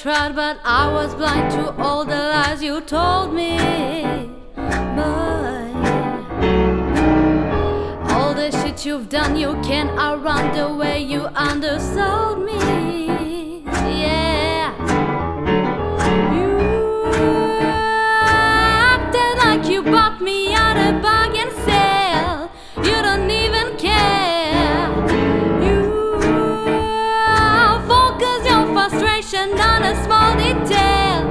tried, but I was blind to all the lies you told me. But all the shit you've done, you can't outrun the way you undersold me. Yeah, you acted like you bought me at a bargain sale. You don't even care. You focus your frustration on a small detail,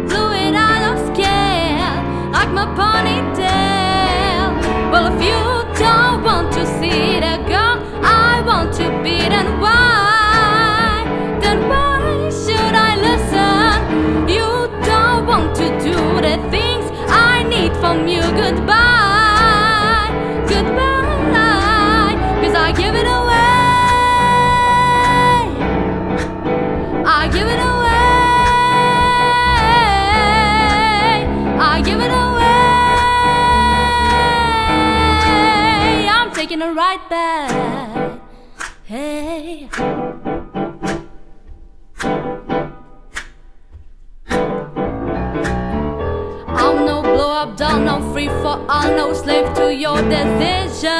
blew it out of scale like my ponytail. Well, if you don't want to see the girl I want to be, then why? Then why should I listen? You don't want to do the things I need from you. Goodbye, goodbye, 'cause I give it away. I give it away. I give it away. I'm taking it right back. Hey. I'm no blow up doll, no free for all, no slave to your decision.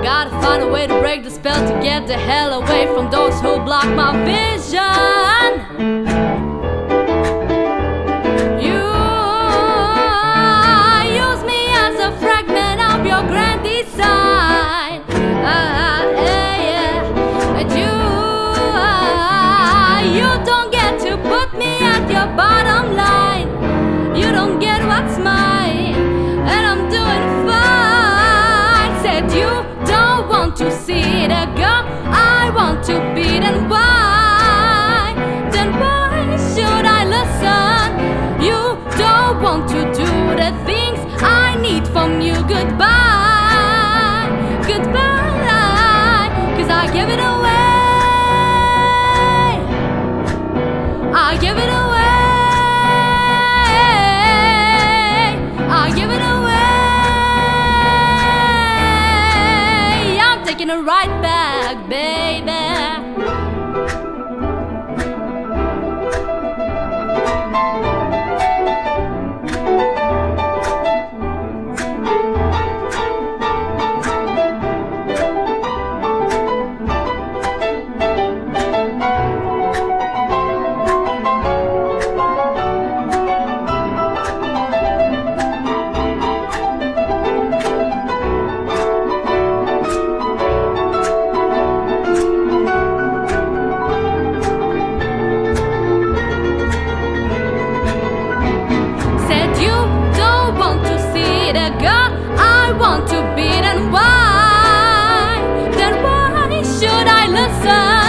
Gotta find a way to break the spell to get the hell away from those who block my vision. You use me as a fragment of your grand design. But you don't get to put me at your bottom line. You don't get what's mine, and I'm doing fine. Said you don't want to see the girl I want to be, then why? Then why should I listen? You don't want to do the things I need from you. Goodbye, goodbye, 'cause I give it away. I give it away. I give it away. I'm taking it right back, baby. The girl I want to be, then why? Then why should I listen?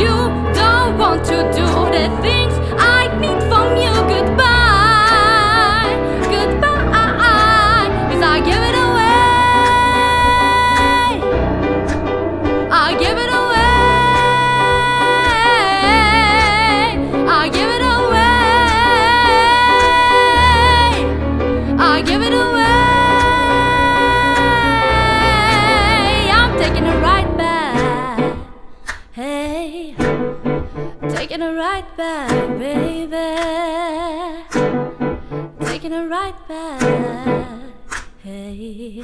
You don't want to do the things I need from you. Goodbye, goodbye, 'cause I give it away. I give it away. I give it away. I give it away. Taking it right back, hey, taking it right back, baby, taking it right back, hey.